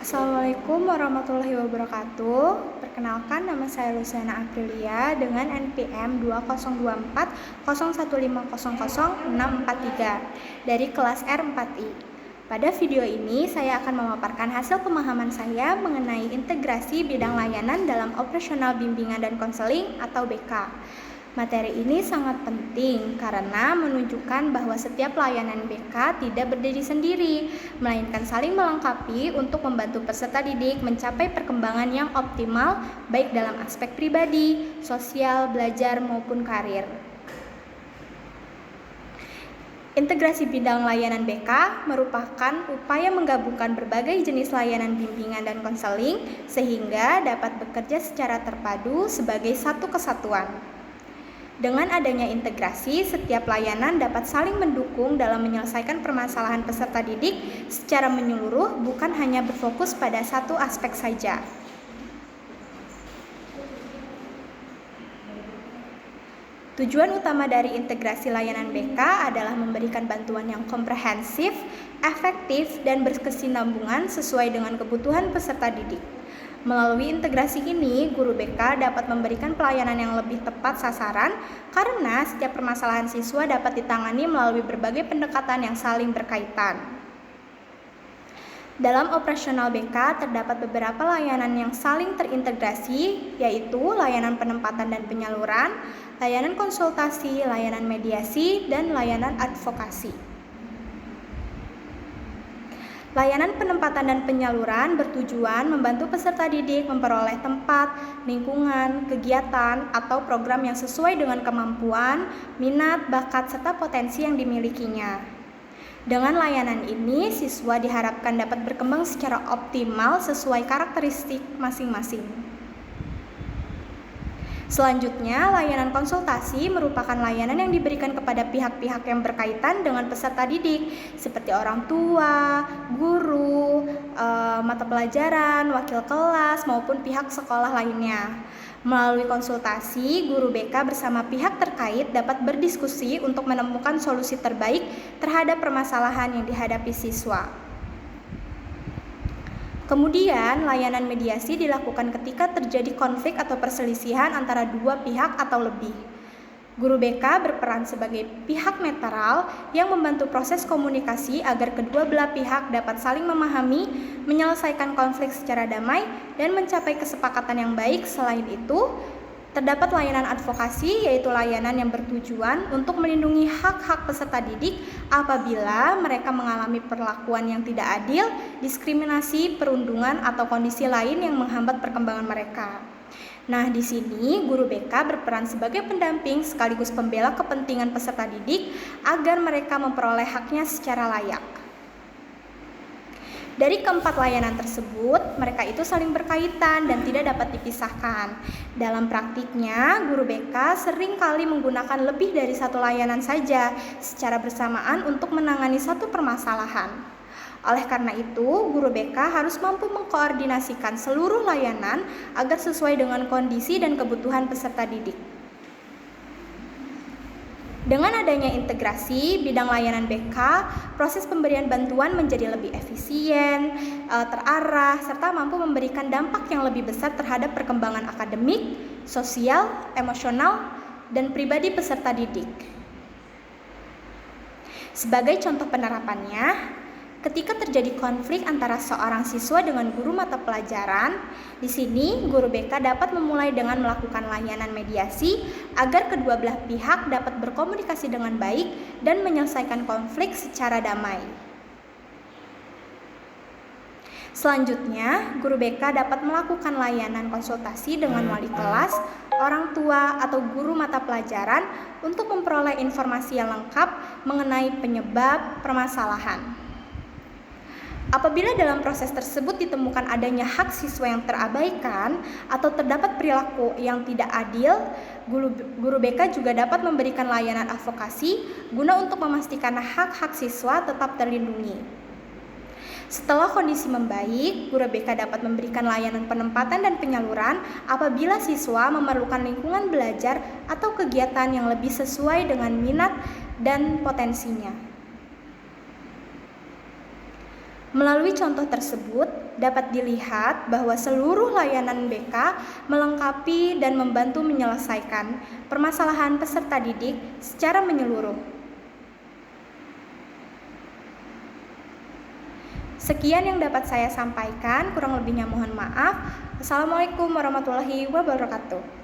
Assalamualaikum warahmatullahi wabarakatuh. Perkenalkan, nama saya Luciana Aprilia dengan NPM 202401500643 dari kelas R4I. Pada video ini saya akan memaparkan hasil pemahaman saya mengenai integrasi bidang layanan dalam operasional bimbingan dan konseling atau BK. Materi ini sangat penting karena menunjukkan bahwa setiap layanan BK tidak berdiri sendiri, melainkan saling melengkapi untuk membantu peserta didik mencapai perkembangan yang optimal baik dalam aspek pribadi, sosial, belajar maupun karir. Integrasi bidang layanan BK merupakan upaya menggabungkan berbagai jenis layanan bimbingan dan konseling sehingga dapat bekerja secara terpadu sebagai satu kesatuan. Dengan adanya integrasi, setiap layanan dapat saling mendukung dalam menyelesaikan permasalahan peserta didik secara menyeluruh, bukan hanya berfokus pada satu aspek saja. Tujuan utama dari integrasi layanan BK adalah memberikan bantuan yang komprehensif, efektif, dan berkesinambungan sesuai dengan kebutuhan peserta didik. Melalui integrasi ini, guru BK dapat memberikan pelayanan yang lebih tepat sasaran karena setiap permasalahan siswa dapat ditangani melalui berbagai pendekatan yang saling berkaitan. Dalam operasional BK terdapat beberapa layanan yang saling terintegrasi, yaitu layanan penempatan dan penyaluran, layanan konsultasi, layanan mediasi, dan layanan advokasi. Layanan penempatan dan penyaluran bertujuan membantu peserta didik memperoleh tempat, lingkungan, kegiatan, atau program yang sesuai dengan kemampuan, minat, bakat, serta potensi yang dimilikinya. Dengan layanan ini, siswa diharapkan dapat berkembang secara optimal sesuai karakteristik masing-masing. Selanjutnya, layanan konsultasi merupakan layanan yang diberikan kepada pihak-pihak yang berkaitan dengan peserta didik, seperti orang tua, guru, mata pelajaran, wakil kelas, maupun pihak sekolah lainnya. Melalui konsultasi, guru BK bersama pihak terkait dapat berdiskusi untuk menemukan solusi terbaik terhadap permasalahan yang dihadapi siswa. Kemudian, layanan mediasi dilakukan ketika terjadi konflik atau perselisihan antara dua pihak atau lebih. Guru BK berperan sebagai pihak netral yang membantu proses komunikasi agar kedua belah pihak dapat saling memahami, menyelesaikan konflik secara damai, dan mencapai kesepakatan yang baik. Selain itu, terdapat layanan advokasi, yaitu layanan yang bertujuan untuk melindungi hak-hak peserta didik apabila mereka mengalami perlakuan yang tidak adil, diskriminasi, perundungan, atau kondisi lain yang menghambat perkembangan mereka. Nah, di sini guru BK berperan sebagai pendamping sekaligus pembela kepentingan peserta didik agar mereka memperoleh haknya secara layak. Dari keempat layanan tersebut, mereka itu saling berkaitan dan tidak dapat dipisahkan. Dalam praktiknya, guru BK sering kali menggunakan lebih dari satu layanan saja secara bersamaan untuk menangani satu permasalahan. Oleh karena itu, guru BK harus mampu mengkoordinasikan seluruh layanan agar sesuai dengan kondisi dan kebutuhan peserta didik. Dengan adanya integrasi bidang layanan BK, proses pemberian bantuan menjadi lebih efisien, terarah, serta mampu memberikan dampak yang lebih besar terhadap perkembangan akademik, sosial, emosional, dan pribadi peserta didik. Sebagai contoh penerapannya, ketika terjadi konflik antara seorang siswa dengan guru mata pelajaran, di sini guru BK dapat memulai dengan melakukan layanan mediasi agar kedua belah pihak dapat berkomunikasi dengan baik dan menyelesaikan konflik secara damai. Selanjutnya, guru BK dapat melakukan layanan konsultasi dengan wali kelas, orang tua, atau guru mata pelajaran untuk memperoleh informasi yang lengkap mengenai penyebab permasalahan. Apabila dalam proses tersebut ditemukan adanya hak siswa yang terabaikan atau terdapat perilaku yang tidak adil, guru BK juga dapat memberikan layanan advokasi guna untuk memastikan hak-hak siswa tetap terlindungi. Setelah kondisi membaik, guru BK dapat memberikan layanan penempatan dan penyaluran apabila siswa memerlukan lingkungan belajar atau kegiatan yang lebih sesuai dengan minat dan potensinya. Melalui contoh tersebut, dapat dilihat bahwa seluruh layanan BK melengkapi dan membantu menyelesaikan permasalahan peserta didik secara menyeluruh. Sekian yang dapat saya sampaikan, kurang lebihnya mohon maaf. Assalamualaikum warahmatullahi wabarakatuh.